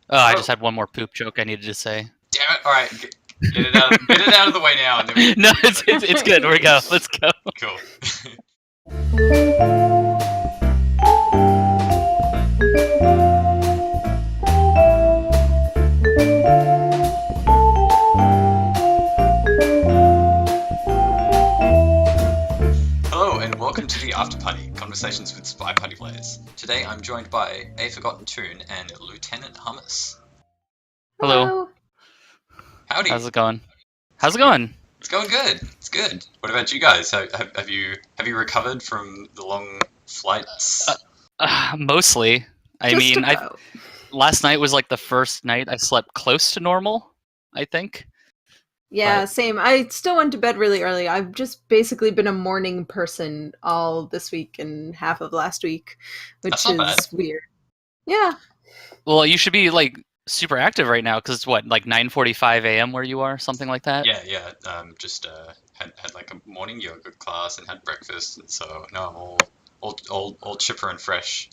Oh, I just Oh, had one more poop joke I needed to say. damn it! All right, get it out of the way now, and then we No, can do it's good. We go. Let's go. Cool. Hello, and welcome to the AfterParty, Conversations with Spy Party Players. Today I'm joined by A Forgotten Tune and Lieutenant Hummus. Hello. Hello. Howdy. How's it going? How's it going? It's going good. It's good. What about you guys? Have you recovered from the long flights? Mostly. I Just mean, about. last night was like the first night I slept close to normal, I think. Yeah, but- same. I still went to bed really early. I've just basically been a morning person all this week and half of last week, which That's not is weird. Yeah. Well, you should be like super active right now because it's what, like 9:45 a.m. where you are, something like that. Yeah. Just had like a morning yoga class and had breakfast, and so now I'm all chipper and fresh.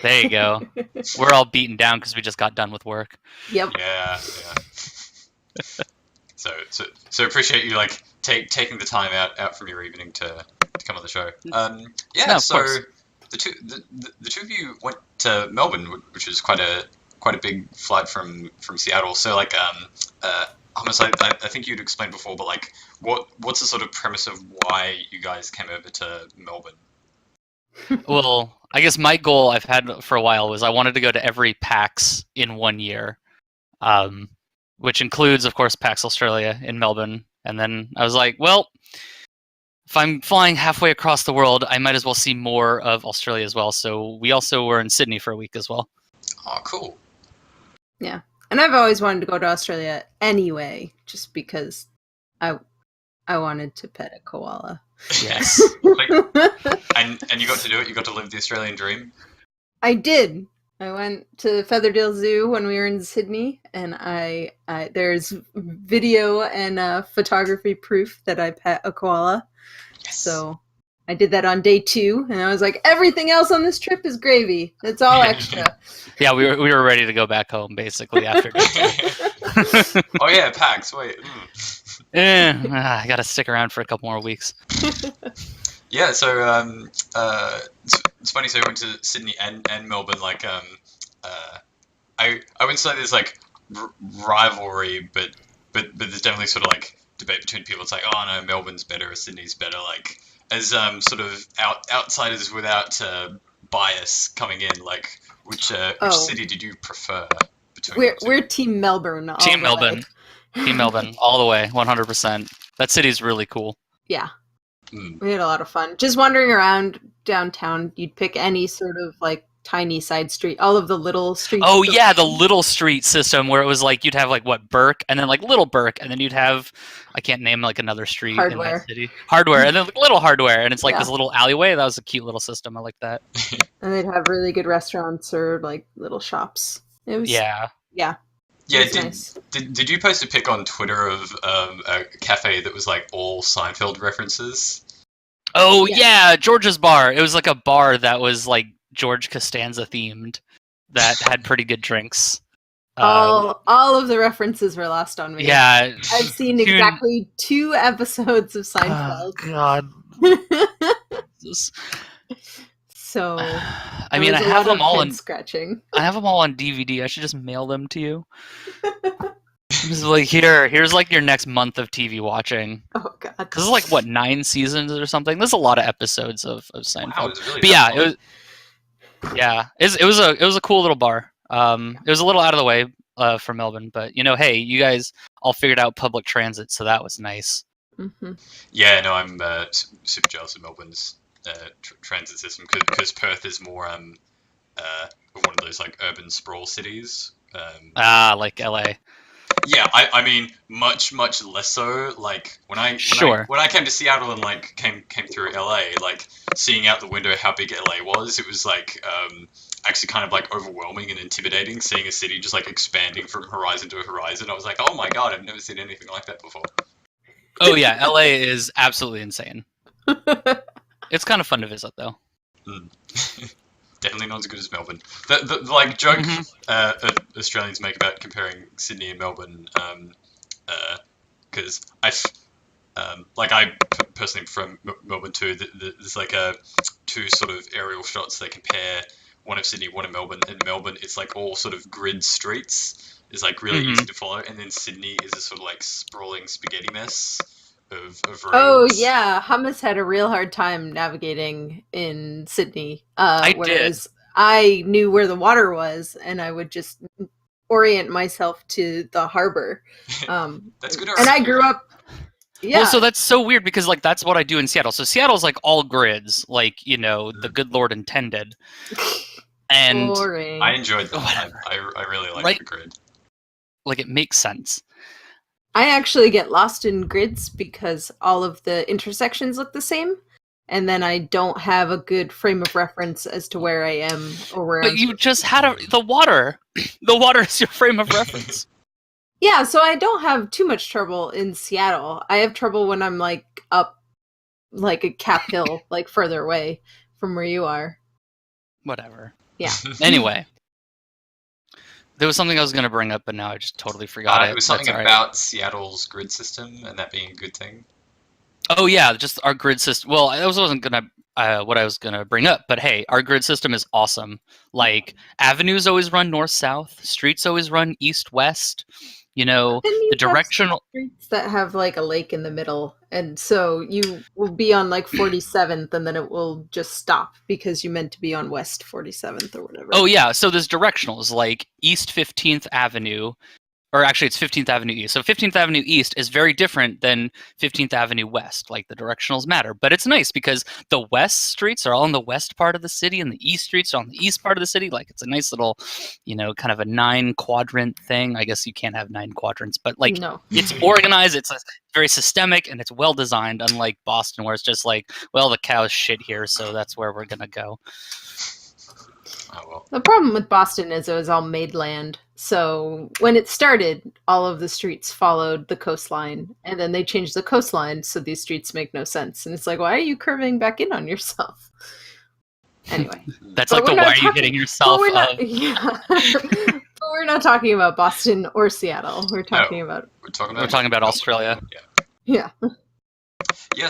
There you go. We're all beaten down because we just got done with work. Yep. Yeah. So appreciate you like taking the time out from your evening to come on the show. No, of so course. the two of you went to Melbourne, which is quite a big flight from Seattle. So like Thomas, I think you'd explained before, but like what's the sort of premise of why you guys came over to Melbourne? Well, I guess my goal I've had for a while was I wanted to go to every PAX in 1 year, which includes, of course, PAX Australia in Melbourne. And then I was like, well, if I'm flying halfway across the world, I might as well see more of Australia as well. So we also were in Sydney for a week as well. Oh, cool. Yeah. And I've always wanted to go to Australia anyway, just because I wanted to pet a koala. Yes. And you got to do it. You got to live the Australian dream. I did. I went to Featherdale Zoo when we were in Sydney, and I there's video and photography proof that I pet a koala. Yes. So I did that on day 2, and I was like, everything else on this trip is gravy. It's all extra. Yeah, we were ready to go back home basically after. Oh yeah, PAX. Wait. I got to stick around for a couple more weeks. Yeah, so it's funny. So I went to Sydney and Melbourne. Like, I wouldn't say there's like rivalry, but there's definitely sort of like debate between people. It's like, oh no, Melbourne's better, or Sydney's better. Like, as sort of outsiders without bias coming in, like, which city did you prefer between? We're Team Melbourne. All Team the way. Melbourne. Team Melbourne, all the way, 100%. That city's really cool. Yeah. Mm. We had a lot of fun. Just wandering around downtown, you'd pick any sort of like tiny side street, all of the little streets. Oh yeah, the little street system where it was like you'd have like what, Burke, and then like Little Burke, and then you'd have, I can't name like another street in Hardware. that city. Hardware, and then like, Little Hardware, and it's like Yeah. this little alleyway. That was a cute little system. I like that. And they'd have really good restaurants or like little shops. It was Yeah. yeah. Yeah, It was nice. did you post a pic on Twitter of a cafe that was like all Seinfeld references? Oh Yeah. yeah, George's bar. It was like a bar that was like George Costanza themed, that had pretty good drinks. All of the references were lost on me. Yeah. I've seen Dude. exactly 2 episodes of Oh, Seinfeld. God. So I mean, I there was a have lot them of all head in. scratching. I have them all on DVD. I should just mail them to you. Just like here's like your next month of TV watching. Oh god. Because it's like what, 9 seasons or something. There's a lot of episodes of Seinfeld. Wow, it was really But yeah, that long. it was a cool little bar. It was a little out of the way from Melbourne, but hey, you guys all figured out public transit, so that was nice. Mm-hmm. Yeah, no, I'm super jealous of Melbourne's transit system because Perth is more one of those like urban sprawl cities. Like LA. Yeah, I mean much less so. Like when I came to Seattle and like came through LA, like seeing out the window how big LA was, it was like actually kind of like overwhelming and intimidating. Seeing a city just like expanding from horizon to horizon, I was like, oh my god, I've never seen anything like that before. Oh yeah, LA is absolutely insane. It's kind of fun to visit though. Mm. definitely not as good as Melbourne. The like joke Mm-hmm. Australians make about comparing Sydney and Melbourne, because I personally am from Melbourne too. There's like two sort of aerial shots that compare one of Sydney, one of Melbourne. In Melbourne, it's like all sort of grid streets. It's like really Mm-hmm. easy to follow, and then Sydney is a sort of like sprawling spaghetti mess of Oh roads. yeah, Hummus had a real hard time navigating in Sydney. I did. Whereas I knew where the water was, and I would just orient myself to the harbor. That's good. And I grew up. Yeah. Well, so that's so weird because like that's what I do in Seattle. So Seattle's like all grids, like the good Lord intended. And boring. I enjoyed that. Whatever. I really like Right. the grid. like it makes sense. I actually get lost in grids because all of the intersections look the same, and then I don't have a good frame of reference as to where I am or where But I'm. you just had the water. The water is your frame of reference. Yeah, so I don't have too much trouble in Seattle. I have trouble when I'm like up like a Cap Hill, like further away from where you are. Whatever. Yeah. Anyway. There was something I was going to bring up, but now I just totally forgot it. It was something That's all right. about Seattle's grid system and that being a good thing. Oh yeah, just our grid system. Well, that wasn't gonna what I was gonna bring up, but hey, our grid system is awesome. Like avenues always run north south, streets always run east west. You know, Then you the have directional. streets that have like a lake in the middle, and so you will be on like 47th, and then it will just stop because you meant to be on West 47th or whatever. Oh yeah, so there's directionals like East 15th Avenue, or actually it's 15th Avenue East. So 15th Avenue East is very different than 15th Avenue West. Like the directionals matter, but it's nice because the west streets are all in the west part of the city and the east streets are on the east part of the city. Like it's a nice little, kind of a 9-quadrant thing. I guess you can't have 9 quadrants, but like No. it's organized, it's very systemic, and it's well designed, unlike Boston where it's just like, well, the cows shit here, so that's where we're going to go. Oh, well. The problem with Boston is it was all made land. So when it started, all of the streets followed the coastline, and then they changed the coastline, so these streets make no sense. And it's like, why are you curving back in on yourself? Anyway, That's But like the we're why not are you talking- hitting yourself we're not, of. yeah. But we're not talking about Boston or Seattle. We're talking about We're talking We're talking about Australia. yeah. Yeah.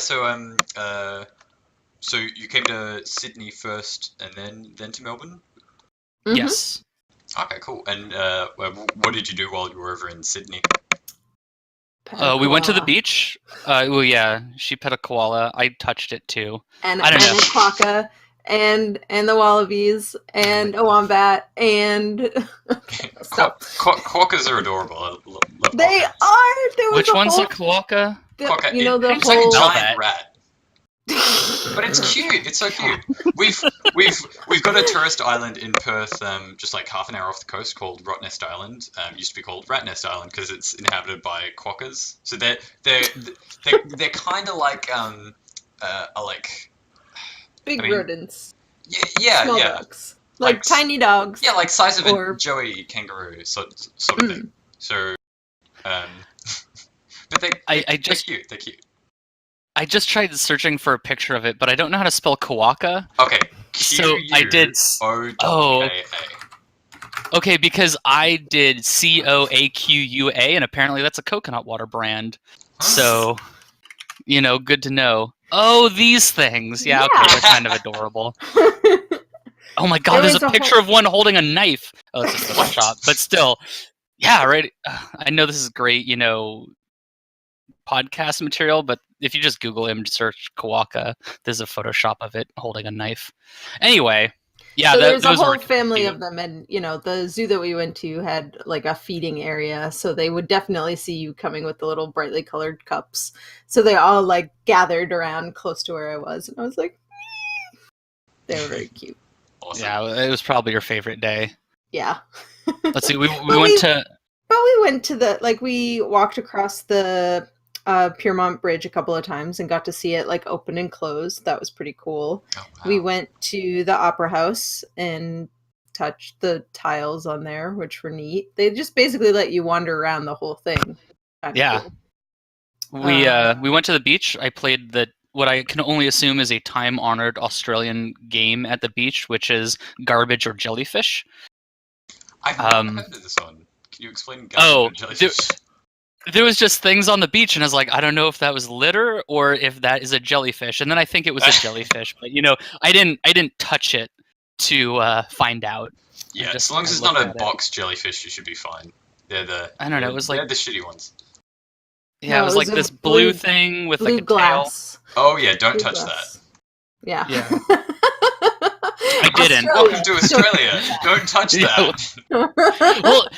So you came to Sydney first, and then to Melbourne. Mhm. Yes. Okay, cool. And what did you do while you were over in Sydney? Pet We went to the koala. beach. Well, yeah, she pet a koala. I touched it too. and I don't and know. a quokka and the wallabies and a wombat and stop. Quokkas are adorable. I love They quokkas. are. There was Which a one's whole, a quokka? Quokka, you know the it's like a whole. Tell giant that. rat. But it's cute. It's so cute. We've got a tourist island in Perth, just like half an hour off the coast, called Rottnest Island. Used to be called Ratnest Island because it's inhabited by quokkas. So they're kind of like Big I mean, rodents. yeah Small yeah dogs. Like Like, tiny dogs. yeah, like size of Or- a joey kangaroo sort of thing. So but I they're just cute. They're cute. I just tried searching for a picture of it, but I don't know how to spell quokka. Okay. So I did. Quokka. Okay, because I did COAQUA, and apparently that's a coconut water brand. So, good to know. Oh, these things. Yeah, okay, Yeah. they're kind of adorable. Oh my god, There there's was a a picture whole- of one holding a knife. Oh, it's just a Photoshop, but still. Yeah, right. I know this is great, podcast material, but if you just Google image search quokka, there's a Photoshop of it holding a knife. Anyway, yeah, So there's a those whole were family cute. of them, and the zoo that we went to had like a feeding area, so they would definitely see you coming with the little brightly colored cups. So they all like gathered around close to where I was, and I was like, they were very cute. Awesome. Yeah, it was probably your favorite day. Yeah. Let's see, we But went to. But we went to we walked across the Piermont Bridge a couple of times and got to see it like open and close. That was pretty cool. Oh, wow. We went to the Opera House and touched the tiles on there, which were neat. They just basically let you wander around the whole thing. Kinda Yeah. cool. We went to the beach. I played the what I can only assume is a time-honored Australian game at the beach, which is garbage or jellyfish. I've not heard of this one. Can you explain Oh, garbage and jellyfish? there was just things on the beach, and I was like, I don't know if that was litter or if that is a jellyfish. And then I think it was a jellyfish, but I didn't touch it to find out. Yeah, as long as it's not a box jellyfish, you should be fine. I don't know. It was like they're the shitty ones. Yeah, it was like this blue thing with like a glass. Tail. Oh yeah, don't touch Glass. that. Yeah. I didn't. Welcome to Australia. Don't touch that. Well,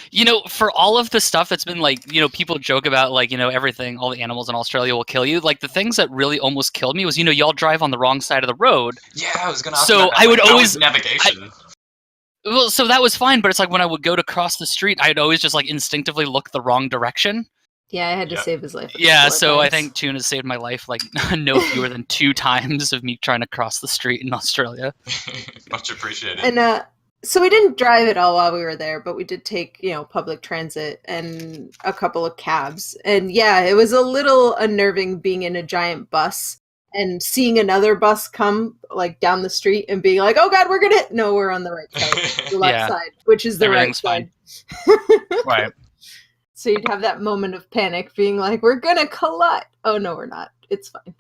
for all of the stuff that's been like, people joke about like, everything, all the animals in Australia will kill you. Like the things that really almost killed me was, y'all drive on the wrong side of the road. Yeah, I was gonna ask So about that. I would Like, always navigation. Well, so that was fine, but it's like when I would go to cross the street, I'd always just like instinctively look the wrong direction. Yeah, I had to save his life. Yeah, so I think Tune has saved my life like no fewer than 2 times of me trying to cross the street in Australia. Much appreciated. And so we didn't drive at all while we were there, but we did take, public transit and a couple of cabs. And yeah, it was a little unnerving being in a giant bus and seeing another bus come like down the street and being like, "Oh God, we're gonna hit!" No, we're on the right side, the left side, which is the right side. Right. So you'd have that moment of panic, being like, "We're gonna collide." Oh no, we're not. It's fine.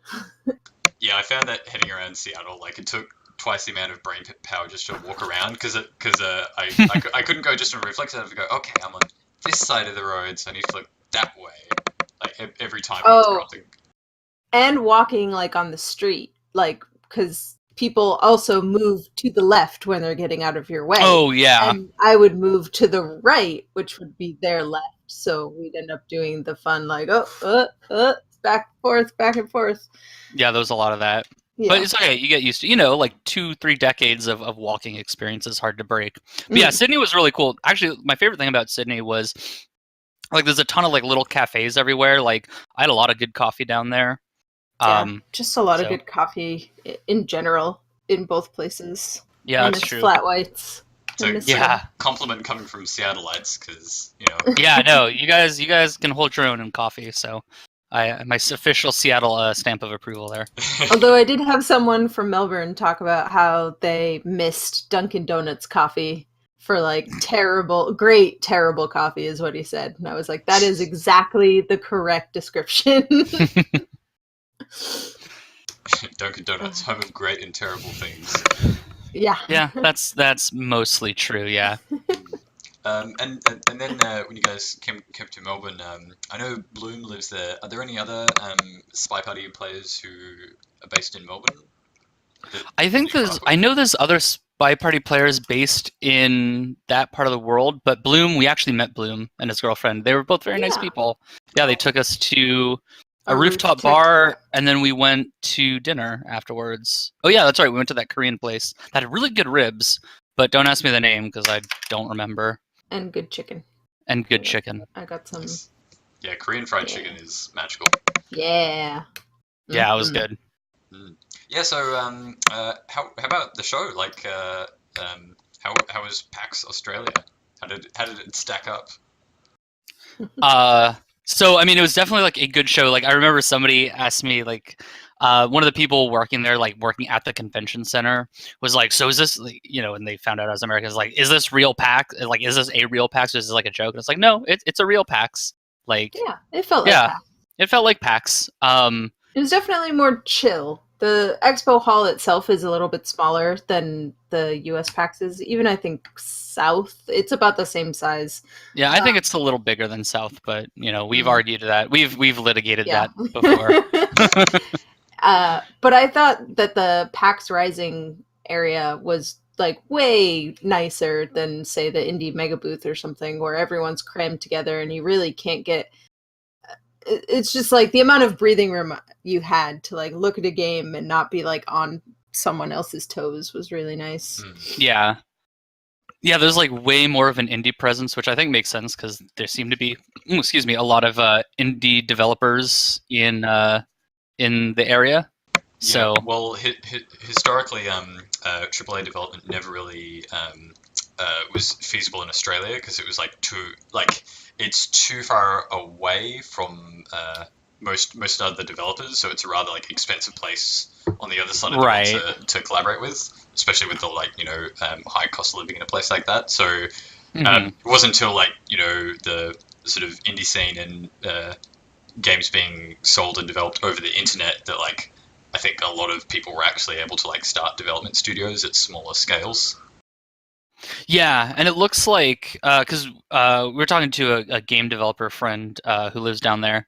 Yeah, I found that heading around Seattle, like it took twice the amount of brain power just to walk around because I couldn't go just on reflex. I had to go, okay, I'm on this side of the road, so I need to look that way, like every time. And walking like on the street, like because people also move to the left when they're getting out of your way. Oh yeah. And I would move to the right, which would be their left. So we'd end up doing the fun like back and forth. Yeah, there was a lot of that. Yeah. But it's okay, you get used to like 2-3 decades of walking experience is hard to break. But yeah, Sydney was really cool. Actually, my favorite thing about Sydney was like there's a ton of like little cafes everywhere. Like I had a lot of good coffee down there. Just a lot of good coffee in general in both places. Yeah, that's true. Flat whites. So compliment coming from Seattleites because Yeah, no, you guys can hold your own in coffee. So my official Seattle stamp of approval there. Although I did have someone from Melbourne talk about how they missed Dunkin' Donuts coffee for like terrible coffee is what he said. And I was like, that is exactly the correct description. Dunkin' Donuts, home of great and terrible things. Yeah, that's mostly true. Yeah. And then when you guys came to Melbourne, I know Bloom lives there. Are there any other Spy Party players who are based in Melbourne? I know there's other Spy Party players based in that part of the world, but Bloom, we actually met Bloom and his girlfriend. They were both very nice people. Yeah, they took us to a rooftop bar, and then we went to dinner afterwards. Oh yeah, that's right. We went to that Korean place that had really good ribs, but don't ask me the name because I don't remember. And good chicken. I got some. Yeah, Korean fried chicken is magical. Yeah. Yeah, it was good. Yeah. So, how about the show? Like, how was PAX Australia? How did it stack up? So, I mean, it was definitely like a good show. Like, I remember somebody asked me, like, one of the people working there, like working at the convention center, was like, "So is this, and they found out I was American, like, is this real PAX? Like, is this a real PAX? Or is this like a joke?" And it's like, no, it's a real PAX. Like, yeah, it felt like PAX. It felt like PAX. It was definitely more chill. The expo hall itself is a little bit smaller than the US PAX is. Even I think South, it's about the same size. Yeah, I think it's a little bigger than South, but we've argued that. We've litigated that before. But I thought that the PAX Rising area was like way nicer than say the Indie Mega Booth or something where everyone's crammed together and you really can't get. It's just like the amount of breathing room you had to like look at a game and not be like on someone else's toes was really nice. Yeah, there's like way more of an indie presence, which I think makes sense because there seem to be, a lot of indie developers in the area. Yeah, so well, historically, AAA development never really was feasible in Australia because it was it's too far away from most other developers, so it's a rather like expensive place on the other side of Right. the world to collaborate with, especially with the like high cost of living in a place like that. So it wasn't until like the sort of indie scene and games being sold and developed over the internet that like I think a lot of people were actually able to like start development studios at smaller scales. Yeah, and it looks like because we were talking to a game developer friend who lives down there,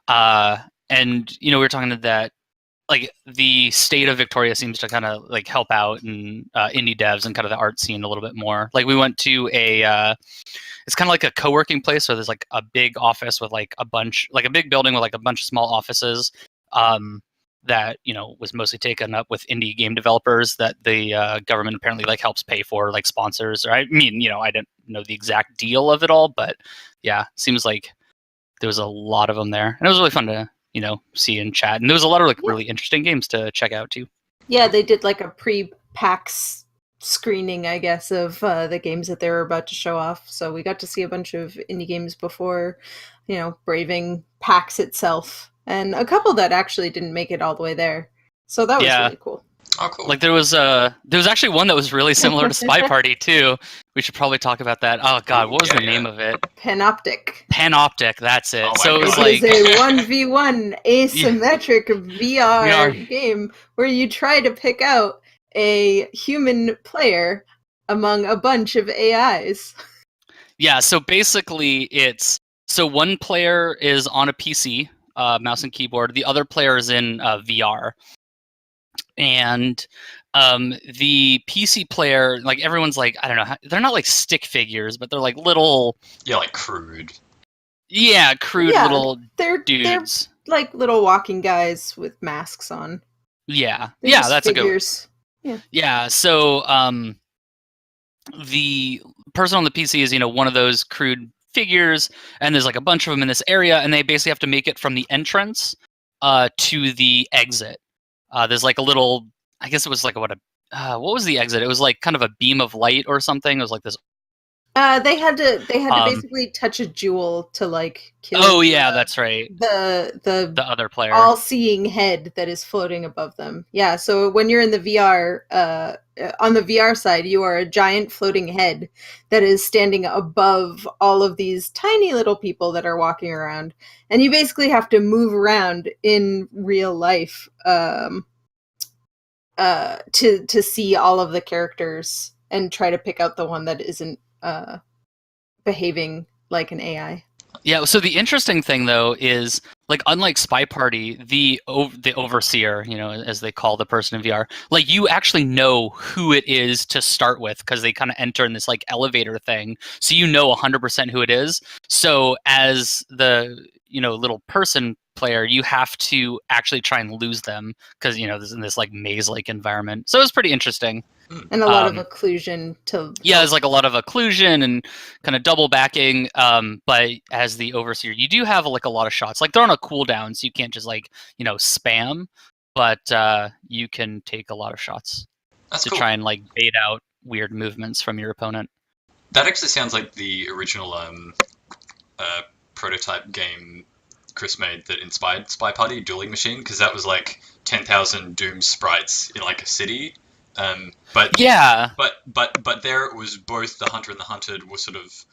and we were talking to that like the state of Victoria seems to kind of like help out and indie devs and kind of the art scene a little bit more. Like we went to it's kind of like a co-working place where there's like a big office with like a big building with like a bunch of small offices. That was mostly taken up with indie game developers that the government apparently like helps pay for, like sponsors. Or I mean, I didn't know the exact deal of it all, but yeah, seems like there was a lot of them there, and it was really fun to see and chat. And there was a lot of like really interesting games to check out too. Yeah, they did like a pre-PAX screening, I guess, of the games that they were about to show off. So we got to see a bunch of indie games before, braving PAX itself. And a couple that actually didn't make it all the way there. So that was really cool. Oh, cool. Like there was actually one that was really similar to Spy Party too. We should probably talk about that. Oh God, what was the name of it? Panoptic. Panoptic, that's it. Oh so it was God. like It is a 1v1 asymmetric VR game where you try to pick out a human player among a bunch of AIs. Yeah, so basically so one player is on a PC, mouse and keyboard. The other player is in VR. And the PC player, like everyone's like, I don't know, they're not like stick figures, but they're like little... Yeah, like crude. Yeah, little they're dudes. They're like little walking guys with masks on. Yeah, They're that's figures. a good... Yeah, so the person on the PC is, one of those crude figures, and there's like a bunch of them in this area, and they basically have to make it from the entrance to the exit. There's like a little, I guess it was like what was the exit? It was like kind of a beam of light or something. It was like this. They had to basically touch a jewel to like kill. Oh yeah, that's right. The other player, all-seeing head that is floating above them. Yeah, so when you're in the VR, on the VR side, you are a giant floating head that is standing above all of these tiny little people that are walking around, and you basically have to move around in real life to see all of the characters and try to pick out the one that isn't behaving like an AI. Yeah, so the interesting thing though is, like, unlike Spy Party, the overseer, as they call the person in VR, like you actually know who it is to start with because they kind of enter in this like elevator thing, so 100% who it is. So as the little person player, you have to actually try and lose them because this in this like maze-like environment. So it was pretty interesting. And a lot of occlusion to... Yeah, there's like a lot of occlusion and kind of double backing. But as the overseer, you do have like a lot of shots. Like they're on a cooldown, so you can't just like spam, but you can take a lot of shots to try and like bait out weird movements from your opponent. That actually sounds like the original prototype game Chris made that inspired Spy Party, Dueling Machine, because that was like 10,000 Doom sprites in like a city. But there it was both the hunter and the hunted were sort of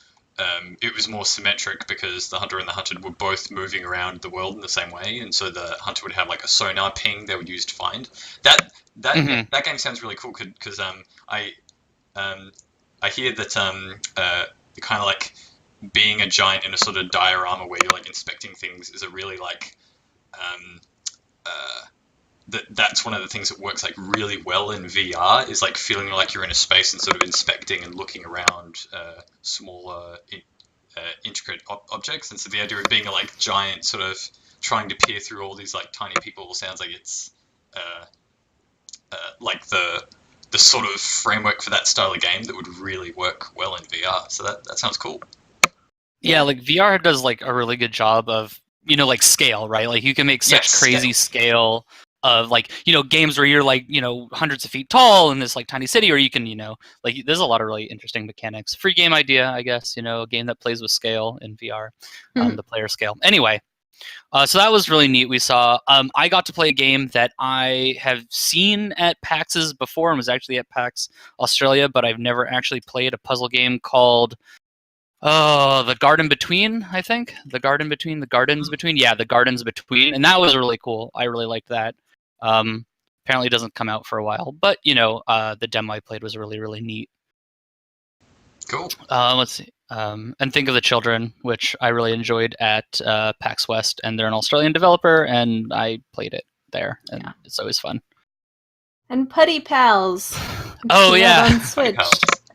it was more symmetric because the hunter and the hunted were both moving around the world in the same way, and so the hunter would have like a sonar ping they would use to find. That game sounds really cool because I hear that kind of like being a giant in a sort of diorama where you're like inspecting things is a really like that's one of the things that works like really well in VR is like feeling like you're in a space and sort of inspecting and looking around smaller intricate objects. And so the idea of being a like giant sort of trying to peer through all these like tiny people sounds like it's like the sort of framework for that style of game that would really work well in VR. So that sounds cool. Yeah, like VR does like a really good job of like scale, right? Like you can make such crazy scale of like games where you're like hundreds of feet tall in this like tiny city, or you can like there's a lot of really interesting mechanics. Free game idea, I guess. A game that plays with scale in VR, the player scale. Anyway, So that was really neat. We saw. I got to play a game that I have seen at PAXs before and was actually at PAX Australia, but I've never actually played a puzzle game called The Garden Between, I think. The Gardens Between. Yeah, The Gardens Between. And that was really cool. I really liked that. Apparently it doesn't come out for a while, but, the demo I played was really, really neat. Cool. Let's see. And Think of the Children, which I really enjoyed at PAX West, and they're an Australian developer, and I played it there, and it's always fun. And Putty Pals. Oh yeah, on Switch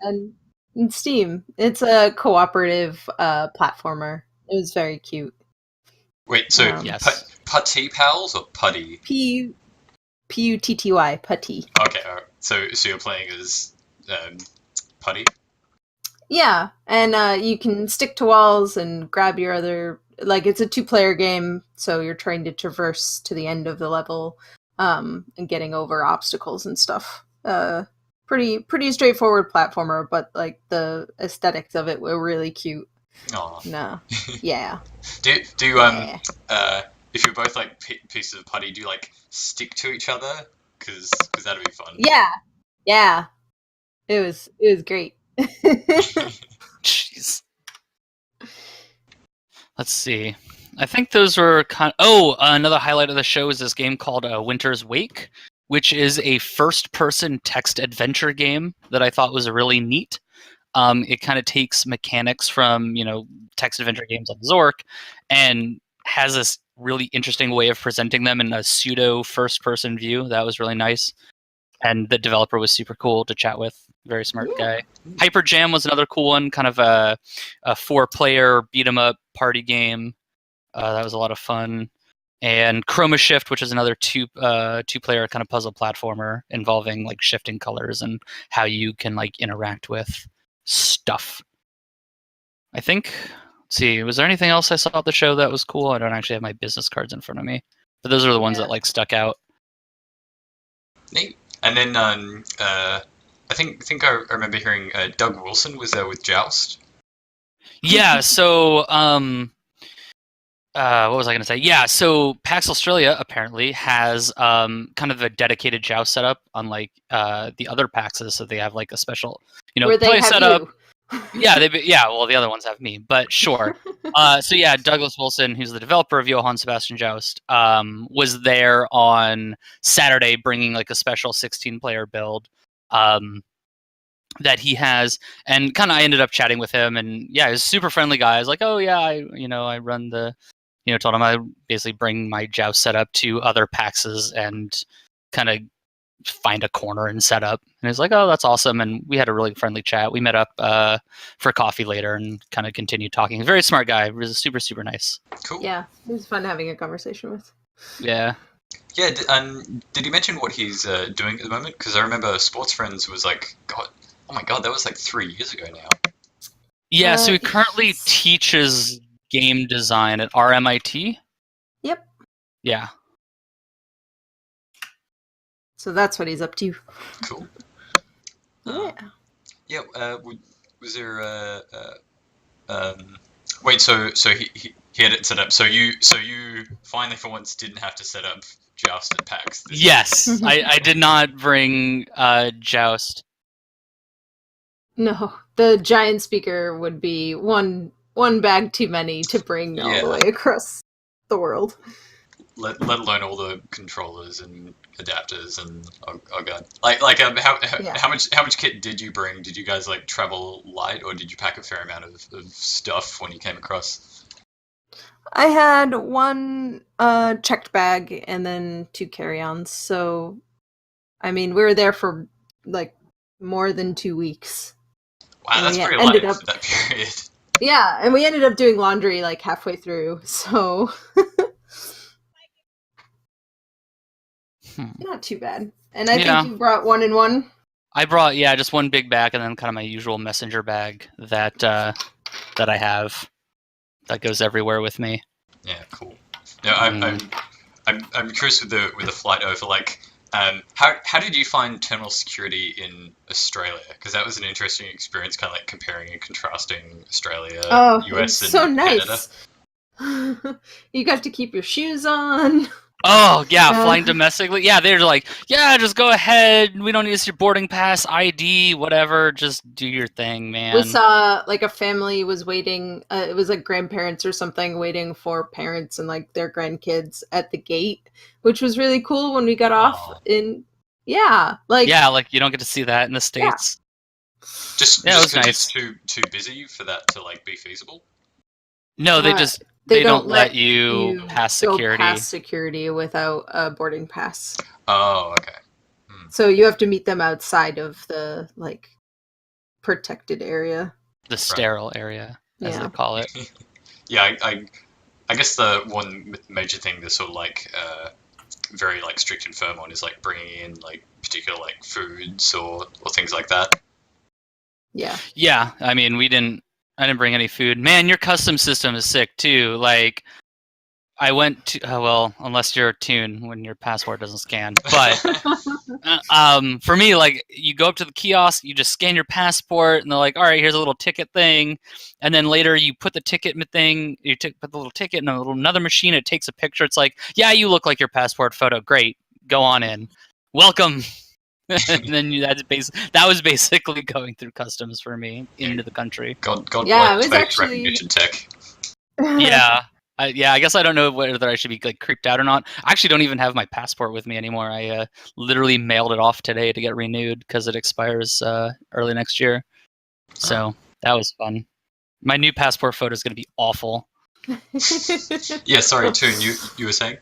and Steam. It's a cooperative platformer. It was very cute. Wait, so yes. Putty Pals or Putty? Putty, Putty. Okay, all right. So you're playing as Putty? Yeah, and you can stick to walls and grab your other... Like, it's a 2-player game, so you're trying to traverse to the end of the level and getting over obstacles and stuff. Pretty straightforward platformer, but, like, the aesthetics of it were really cute. Oh. No. Yeah. Do you, if you're both, like, pieces of putty, do you, like, stick to each other? Because that'd be fun. Yeah. It was great. Jeez. Let's see. I think those were another highlight of the show is this game called Winter's Wake, which is a first-person text adventure game that I thought was really neat. It kind of takes mechanics from, text adventure games like Zork and has this really interesting way of presenting them in a pseudo first-person view. That was really nice. And the developer was super cool to chat with. Very smart guy. Hyper Jam was another cool one, kind of a 4-player beat-em-up party game. That was a lot of fun. And Chroma Shift, which is another two-player kind of puzzle platformer involving like shifting colors and how you can like interact with stuff. I think. Let's see, was there anything else I saw at the show that was cool? I don't actually have my business cards in front of me, but those are the ones that like stuck out. Neat. And then I think I remember hearing Doug Wilson was there with Joust. Yeah. So what was I going to say? Yeah. So PAX Australia apparently has kind of a dedicated Joust setup, unlike the other PAXs. So they have like a special, Where they play have setup. you. Well, the other ones have me, but sure. So yeah, Douglas Wilson, who's the developer of Johann Sebastian Joust, was there on Saturday bringing like a special 16-player build that he has, and kind of I ended up chatting with him, and yeah, he's a super friendly guy. I was like, oh yeah, I run the, told him I basically bring my Joust setup to other PAXs and kind of find a corner and set up. And he's like, oh, that's awesome. And we had a really friendly chat. We met up for coffee later and kind of continued talking. Very smart guy. He was super, super nice. Cool. Yeah, it was fun having a conversation with. Yeah. Yeah, did he mention what he's doing at the moment? Because I remember Sports Friends was like, God, oh my God, that was like 3 years ago now. Yeah, so he currently teaches game design at RMIT. Yep. Yeah. So that's what he's up to. Cool. Yeah. Was there wait, so he had it set up. So you finally for once didn't have to set up Joust at PAX. Yes, I did not bring Joust. No, the giant speaker would be one bag too many to bring all the way across the world. Let alone all the controllers and adapters and oh god, like how much kit did you bring? Did you guys like travel light, or did you pack a fair amount of stuff when you came across? I had one checked bag and then 2 carry-ons. So, I mean, we were there for like more than 2 weeks. Wow, that's pretty light for that period. Yeah, and we ended up doing laundry like halfway through. So. Not too bad. And I think you brought 1 and 1? I brought, just one big bag and then kind of my usual messenger bag that I have that goes everywhere with me. Yeah, cool. No, I'm curious with the flight over, like, how did you find terminal security in Australia? Because that was an interesting experience, kind of like comparing and contrasting Australia, US, and so nice. Canada. You got to keep your shoes on. Oh yeah, Uh, flying domestically. Yeah, they're like, yeah, just go ahead. We don't need to see your boarding pass, ID, whatever. Just do your thing, We man. saw like a family was waiting. It was like grandparents or something waiting for parents and like their grandkids at the gate, which was really cool when we got off. Oh. Yeah, like Yeah, like you don't get to see that in the States. Just Yeah, it was because nice. it's too busy for that to like be feasible. No, they Uh, just they don't let you pass go security. past security without a boarding pass. Oh, okay. So you have to meet them outside of the like protected area. The sterile area, as Yeah. they call it. Yeah, I guess the one major thing that's sort of like very like strict and firm on is like bringing in like particular like foods or things like that. Yeah. Yeah, I mean, I didn't bring any food. Man, your custom system is sick too. Like, I went to well, unless you're a tune when your passport doesn't scan. But for me, like, you go up to the kiosk, you just scan your passport, and they're like, all right, here's a little ticket thing, and then later you put the ticket thing, put the little ticket in another machine. It takes a picture. It's like, yeah, you look like your passport photo. Great, go on in. Welcome. And then that was basically going through customs for me into the country. God Yeah, it bless was face actually- recognition tech. Yeah. I guess I don't know whether I should be like creeped out or not. I actually don't even have my passport with me anymore. I literally mailed it off today to get renewed because it expires early next year. So that was fun. My new passport photo is going to be awful. Yeah, sorry, Toon, you were saying?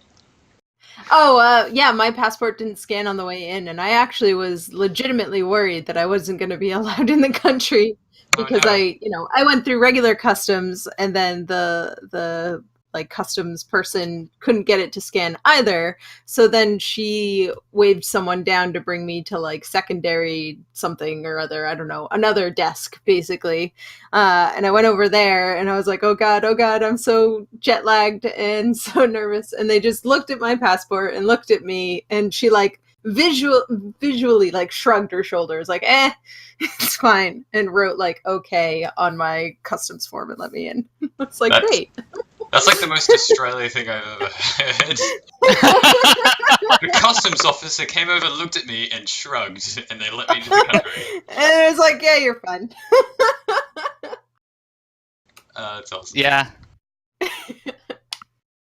Oh, yeah, my passport didn't scan on the way in, and I actually was legitimately worried that I wasn't going to be allowed in the country because Oh, no. I went through regular customs, and then the like customs person couldn't get it to scan either. So then she waved someone down to bring me to like secondary something or other, I don't know, another desk basically. And I went over there and I was like, oh God, I'm so jet lagged and so nervous. And they just looked at my passport and looked at me, and she like visually like shrugged her shoulders like, it's fine, and wrote like okay on my customs form and let me in. It's like, great. That's like the most Australian thing I've ever heard. The customs officer came over, looked at me, and shrugged, and they let me into the country. And it was like, yeah, you're fine. That's awesome. Yeah.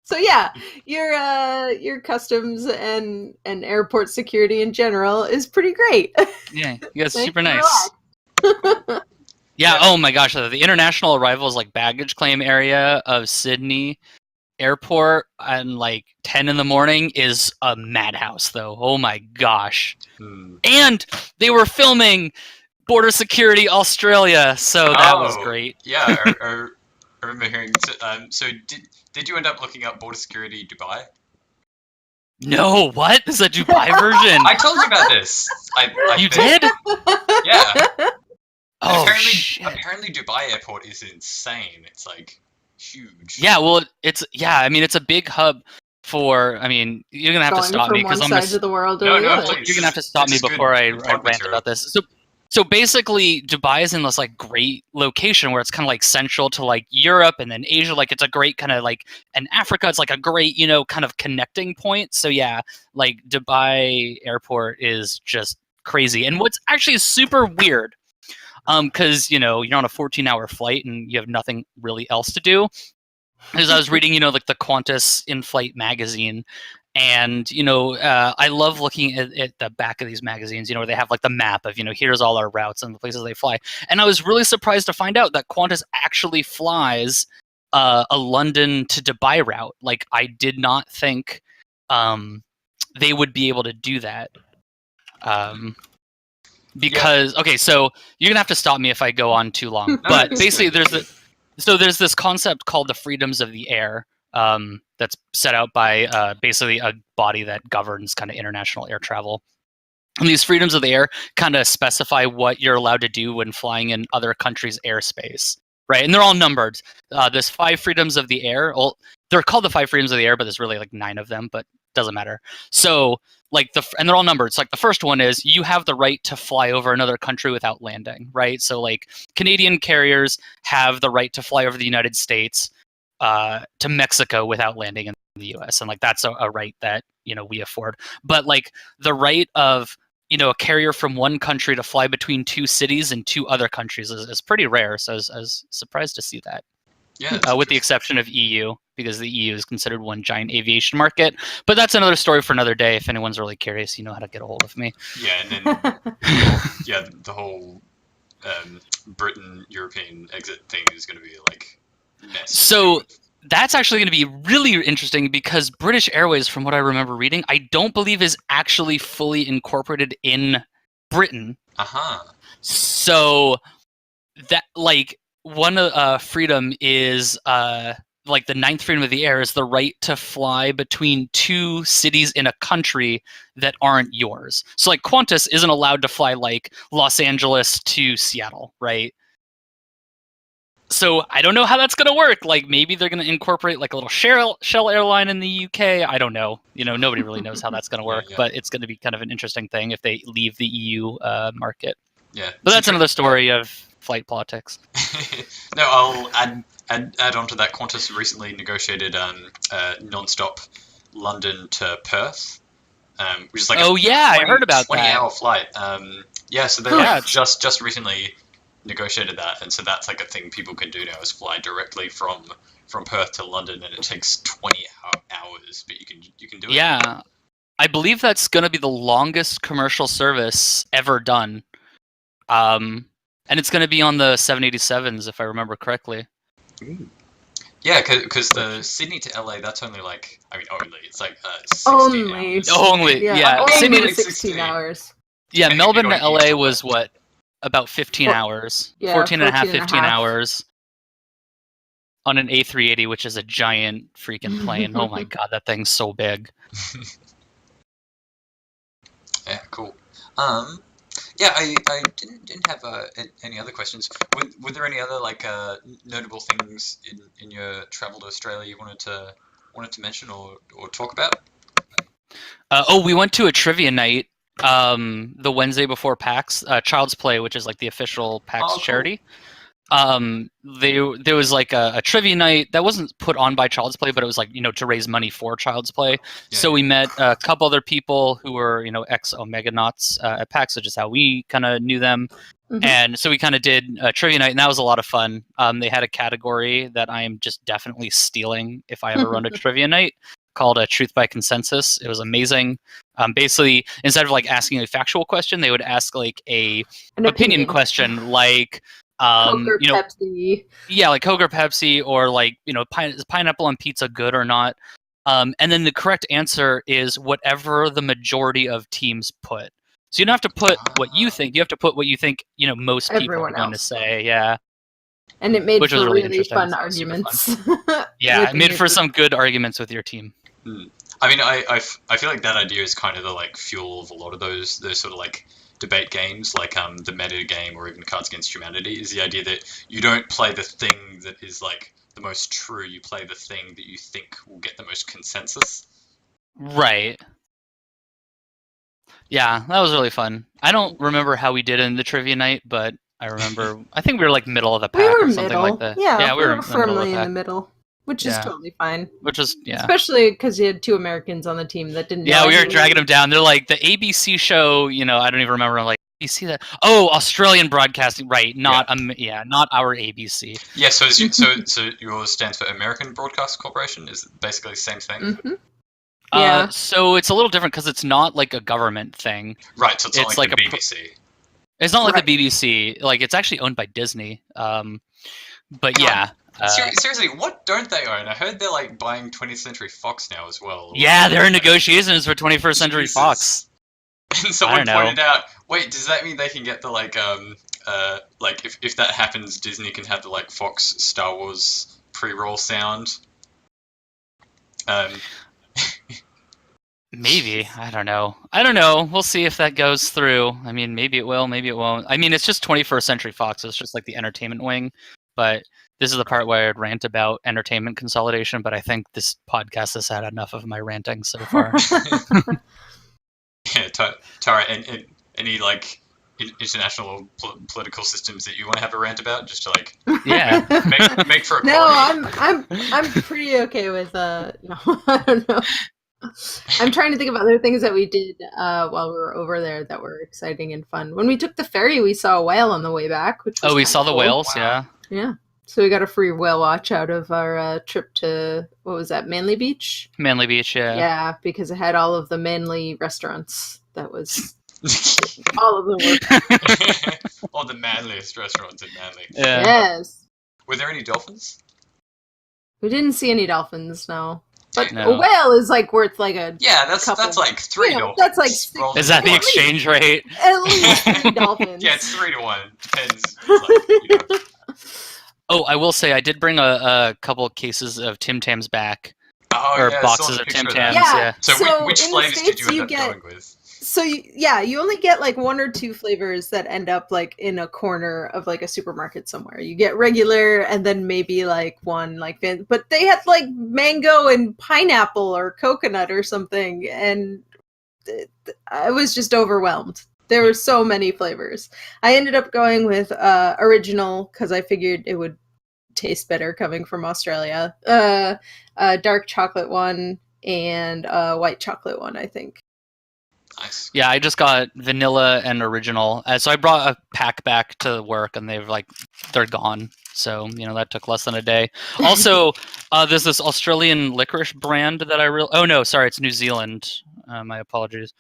So yeah, your customs and airport security in general is pretty great. Yeah, you guys are Thanks super for nice. Yeah, oh my gosh, the international arrivals like baggage claim area of Sydney airport and like 10 in the morning is a madhouse though. Oh my gosh. And they were filming Border Security Australia, so that was great. Yeah, I remember hearing. So did you end up looking up Border Security Dubai? No, what? This is a Dubai version. I told you about this. You did? Yeah. Oh, shit. Apparently Dubai airport is insane. It's like huge. Yeah, well, it's a big hub for. I mean, you're gonna have to stop me because I'm side of the world. No, please. You're gonna have to stop me before I rant about this. So basically, Dubai is in this like great location where it's kind of like central to like Europe and then Asia. Like it's a great kind of like, and Africa. It's like a great kind of connecting point. So yeah, like Dubai airport is just crazy. And what's actually super weird. Because you're on a 14-hour flight and you have nothing really else to do. As I was reading, like the Qantas in-flight magazine, and I love looking at the back of these magazines. Where they have like the map of here's all our routes and the places they fly. And I was really surprised to find out that Qantas actually flies a London to Dubai route. Like I did not think they would be able to do that. Because okay, so you're gonna have to stop me if I go on too long. But basically, there's this concept called the freedoms of the air that's set out by basically a body that governs kind of international air travel. And these freedoms of the air kind of specify what you're allowed to do when flying in other countries' airspace, right? And they're all numbered. There's 5 freedoms of the air. Well, they're called the 5 freedoms of the air, but there's really like 9 of them. But doesn't matter. So and they're all numbered. So like the first one is you have the right to fly over another country without landing, right? So like Canadian carriers have the right to fly over the United States to Mexico without landing in the U.S. and like that's a right that we afford. But like the right of a carrier from one country to fly between two cities and two other countries is pretty rare. So I was surprised to see that. Yeah, With the exception of EU, because the EU is considered one giant aviation market. But that's another story for another day. If anyone's really curious, you know how to get a hold of me. Yeah, and then the whole Britain European exit thing is going to be like mess. So that's actually going to be really interesting because British Airways, from what I remember reading, I don't believe is actually fully incorporated in Britain. So that like one freedom is like the ninth freedom of the air is the right to fly between two cities in a country that aren't yours. So like Qantas isn't allowed to fly like Los Angeles to Seattle, right? So I don't know how that's going to work. Like maybe they're going to incorporate like a little shell airline in the UK. I don't know. Nobody really knows how that's going to work, but it's going to be kind of an interesting thing if they leave the EU market. Yeah. But that's another story of flight politics. No, I'll add on to that. Qantas recently negotiated non-stop London to Perth, which is like I heard about 20-hour flight. So they just recently negotiated that, and so that's like a thing people can do now is fly directly from Perth to London, and it takes 20 hours, but you can do it. Yeah, I believe that's going to be the longest commercial service ever done. And it's going to be on the 787s, if I remember correctly. Ooh. Yeah, because the Sydney to LA, that's only like, it's like 16 hours. Only, yeah. Sydney to 16 hours. Yeah, Melbourne to LA was what? About 15 hours. Yeah, 14 and a half, 15 hours. On an A380, which is a giant freaking plane. Oh my god, that thing's so big. Yeah, cool. Yeah, I didn't have any other questions. Were there any other like notable things in your travel to Australia you wanted to mention or talk about? We went to a trivia night the Wednesday before PAX, Child's Play, which is like the official PAX charity. There was like a trivia night that wasn't put on by Child's Play, but it was like to raise money for Child's Play. Yeah, so we met a couple other people who were ex Omega Knots at PAX, which is how we kind of knew them. Mm-hmm. And so we kind of did a trivia night, and that was a lot of fun. They had a category that I am just definitely stealing if I ever run a trivia night, called Truth by Consensus. It was amazing. Basically, instead of like asking a factual question, they would ask like an opinion question, like Coke or Pepsi. Yeah, like Coke or Pepsi, or like is pineapple on pizza good or not? And then the correct answer is whatever the majority of teams put. So you don't have to put what you think. You have to put what you think most people are going to say. Yeah. And it made for really fun arguments. Yeah, it made for some good arguments with your team. I mean, I feel like that idea is kind of the like fuel of a lot of those sort of like debate games, like the meta game or even Cards Against Humanity, is the idea that you don't play the thing that is like the most true, you play the thing that you think will get the most consensus. Right. Yeah, that was really fun. I don't remember how we did in the trivia night, but I remember, I think we were like middle of the pack or something like that. Yeah, we were firmly in the middle. Which is totally fine. Especially because you had two Americans on the team that didn't. Yeah, we were dragging them down. They're like the ABC show. I don't even remember. I'm like, you see that? Oh, Australian Broadcasting, right? Not not our ABC. Yeah. So yours stands for American Broadcast Corporation. Is basically the same thing. Mm-hmm. Yeah. So it's a little different because it's not like a government thing. Right. So it's not like the BBC. It's not like the BBC. Like it's actually owned by Disney. But yeah. Seriously, what don't they own? I heard they're like buying 20th Century Fox now as well. Yeah, they're in negotiations for 21st Century Fox. And someone pointed out, wait, does that mean they can get the like if that happens, Disney can have the like Fox Star Wars pre-roll sound? Maybe. I don't know. We'll see if that goes through. I mean, maybe it will, maybe it won't. I mean, it's just 21st Century Fox. It's just like the entertainment wing, but this is the part where I'd rant about entertainment consolidation, but I think this podcast has had enough of my ranting so far. Yeah, Tara, any like international political systems that you want to have a rant about, just to like Yeah. make for No, equality? I'm pretty okay with no, I don't know. I'm trying to think of other things that we did while we were over there that were exciting and fun. When we took the ferry, we saw a whale on the way back, which was Oh, we kinda saw the cool. whales. Wow. Yeah. Yeah. So we got a free whale watch out of our trip to, what was that, Manly Beach? Manly Beach. Yeah. Yeah, because it had all of the Manly restaurants. That was all of them were. All the manliest restaurants in Manly. Yeah. Yes. Were there any dolphins? We didn't see any dolphins, no. But No. a whale is like worth like a Yeah, that's couple. like 3 Yeah, dolphins. that's like rolled Is that the into one. exchange rate? at least 3 dolphins. Yeah, it's 3 to 1. Depends. It's like, Oh, I will say I did bring a couple cases of Tim Tams back, Oh, or yeah, I saw boxes the of picture Tim of that. Tams. Yeah. Yeah. So, So which in the flavors did States, you end you up get- going with? So you only get like 1 or 2 flavors that end up like in a corner of like a supermarket somewhere. You get regular and then maybe like one like but they had like mango and pineapple or coconut or something, and I was just overwhelmed. There were so many flavors. I ended up going with original because I figured it would taste better coming from Australia. A dark chocolate one and a white chocolate one, I think. Nice. Yeah, I just got vanilla and original. So I brought a pack back to work, and they're gone. So that took less than a day. Also, there's this Australian licorice brand that Oh no, sorry, it's New Zealand. My apologies.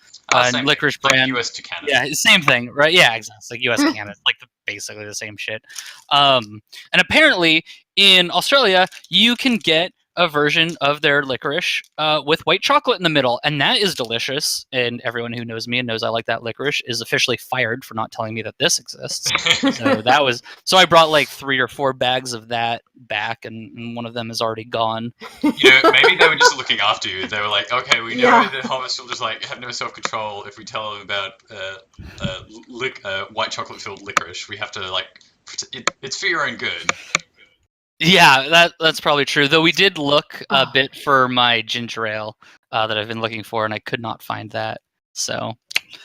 Same Licorice thing. brand. Like US to Canada. Yeah, same thing, right? Yeah, exactly. It's like US, Canada, like basically the same shit. And apparently in Australia, you can get a version of their licorice with white chocolate in the middle, and that is delicious. And everyone who knows me and knows I like that licorice is officially fired for not telling me that this exists. So I brought like 3 or 4 bags of that back, and one of them is already gone. Maybe they were just looking after you. They were like, okay, we know Yeah. that hummus will just like have no self-control if we tell them about white chocolate-filled licorice. We have to like, it's for your own good. Yeah, that's probably true. Though we did look a bit for my ginger ale that I've been looking for, and I could not find that. So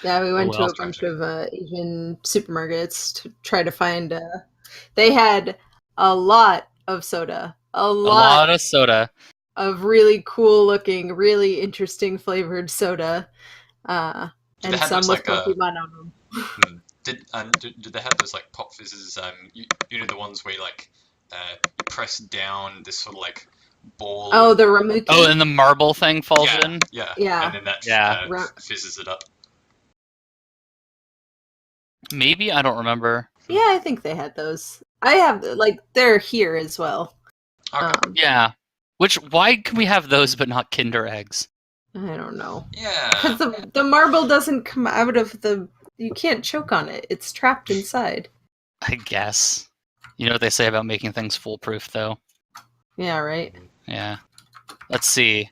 Yeah, we went to a bunch of Asian supermarkets to try to find. They had a lot of soda, a lot of soda, of really cool looking, really interesting flavored soda, and some with Pokemon on them. Did they have those like pop fizzes? You know the ones where you like you press down this sort of like ball. Oh, the Ramuki. Oh, and the marble thing falls in. Yeah. And then that fizzes it up. Maybe I don't remember. Yeah, I think they had those. I have they're here as well. Okay. Yeah. Why can we have those but not Kinder eggs? I don't know. Yeah. Because the marble doesn't come out of the. You can't choke on it. It's trapped inside. I guess. You know what they say about making things foolproof, though. Yeah. Right. Yeah. Let's see.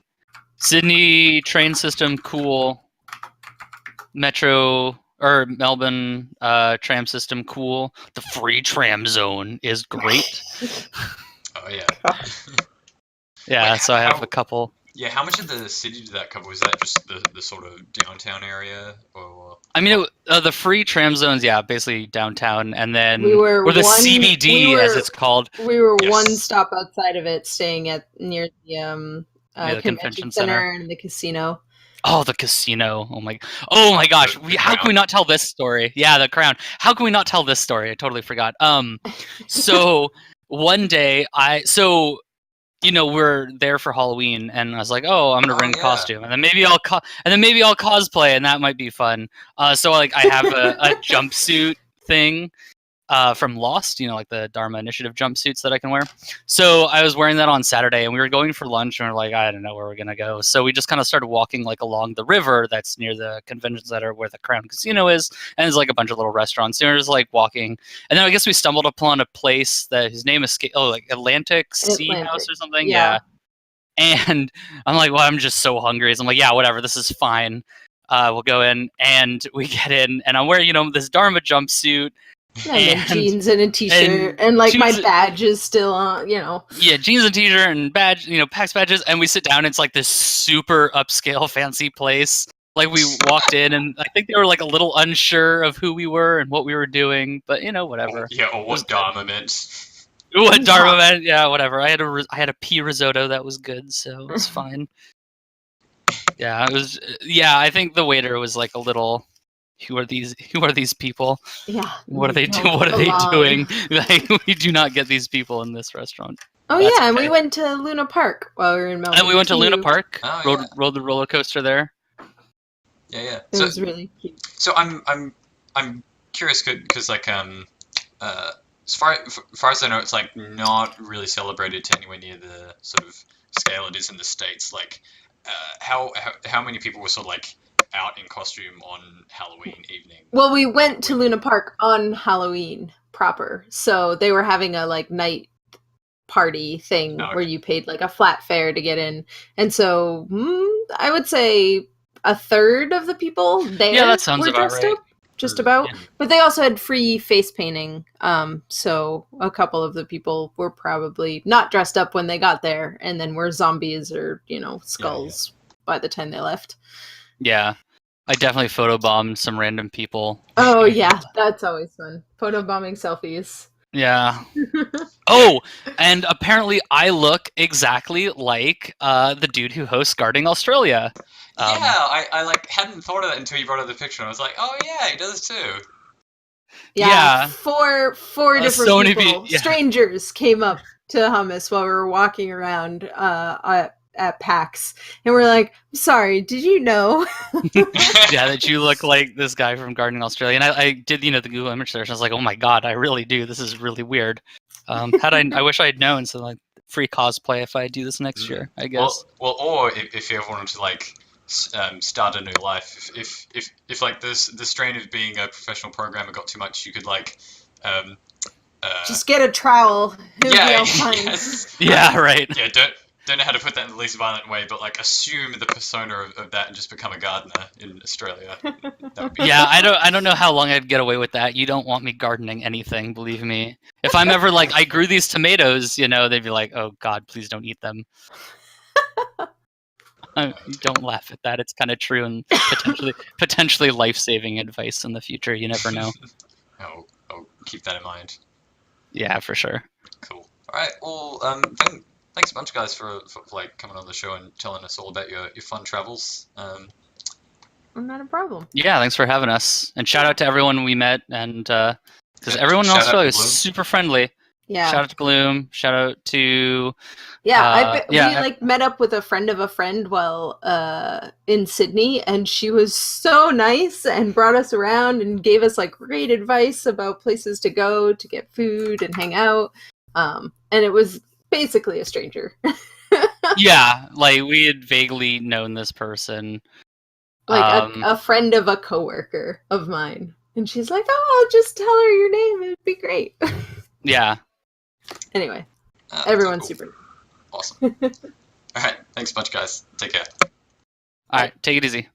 Sydney train system, cool. Metro or Melbourne tram system, cool. The free tram zone is great. Oh yeah. Yeah. Wait, so I have a couple. Yeah, how much of the city did that cover? Was that just the sort of downtown area, or? I mean, the free tram zones, yeah, basically downtown, and then or the CBD, as it's called. We were one stop outside of it, staying near the convention center and the casino. Oh, the casino! Oh my gosh! How can we not tell this story? Yeah, the Crown. How can we not tell this story? I totally forgot. So one day we're there for Halloween, and I was like, "Oh, I'm gonna bring a costume, and then maybe I'll cosplay, and that might be fun." So I have a jumpsuit thing from Lost, like the Dharma Initiative jumpsuits that I can wear. So I was wearing that on Saturday, and we were going for lunch, and we're like, I don't know where we're gonna go. So we just kind of started walking along the river that's near the convention center where the Crown Casino is, and there's a bunch of little restaurants. And we were just walking, and then I guess we stumbled upon a place that his name escaped. Oh, Atlantic Sea House or something. Yeah. And I'm like, well, I'm just so hungry. So I'm like, yeah, whatever. This is fine. We'll go in, and we get in, and I'm wearing this Dharma jumpsuit. And jeans and a t-shirt, and my badge is still on, Yeah, jeans and t-shirt and badge, PAX badges, and we sit down. It's this super upscale, fancy place, Like we walked in, and I think they were like a little unsure of who we were and what we were doing, but whatever. Yeah, or what Dharma meant. What Dharma meant? Yeah, whatever. I had a pea risotto that was good, so it was fine. Yeah, it was. Yeah, I think the waiter was like a little. Who are these people? Yeah. What are they doing? What are they doing? Like, we do not get these people in this restaurant. Oh yeah, and we went to Luna Park while we were in Melbourne. And we went to Luna Park. Oh, rode the roller coaster there. Yeah. It was really cute. So I'm curious because like as far as I know, it's like not really celebrated to anywhere near the sort of scale it is in the States. Like how many people were sort of like out in costume on Halloween evening? Well, we went to Luna Park on Halloween proper, so they were having a like night party thing where you paid like a flat fare to get in, and so I would say a third of the people there that sounds were about dressed right. up, just about. Yeah. But they also had free face painting, so a couple of the people were probably not dressed up when they got there, and then were zombies or skulls by the time they left. Yeah, I definitely photobombed some random people. Oh yeah, that's always fun. Photobombing selfies. Yeah. Oh, and apparently I look exactly like the dude who hosts Guarding Australia. I like hadn't thought of that until you brought up the picture, and I was like, oh yeah, he does too. Yeah. Four different so people, strangers, came up to Hummus while we were walking around at PAX, and we're like, sorry, did you know? Yeah, that you look like this guy from Gardening Australia. And I did, the Google image search, and I was like, oh my god, I really do. This is really weird. I wish I had known. So like, free cosplay if I do this next year, I guess. Well, or if you ever wanted to like start a new life, if like the strain of being a professional programmer got too much, you could like just get a trowel. Yeah, right. Yeah, don't know how to put that in the least violent way, but like assume the persona of that and just become a gardener in Australia. Yeah, I don't know how long I'd get away with that. You don't want me gardening anything, believe me. If I'm ever like, I grew these tomatoes, they'd be like, oh god, please don't eat them. Don't laugh at that. It's kind of true and potentially life-saving advice in the future. You never know. I'll keep that in mind. Yeah, for sure. Cool. All right. Well, thanks a bunch, guys, for like coming on the show and telling us all about your fun travels. Not a problem. Yeah, thanks for having us. And shout out to everyone we met, and because everyone in Australia is super friendly. Yeah. Shout out to Gloom. Shout out to we like met up with a friend of a friend while in Sydney, and she was so nice and brought us around and gave us like great advice about places to go to get food and hang out. And it was basically a stranger. Yeah, like we had vaguely known this person. Like a friend of a coworker of mine. And she's like, oh, I'll just tell her your name. It would be great. Yeah. Anyway, everyone's cool. super. Awesome. All right. Thanks a bunch, guys. Take care. All right. Take it easy.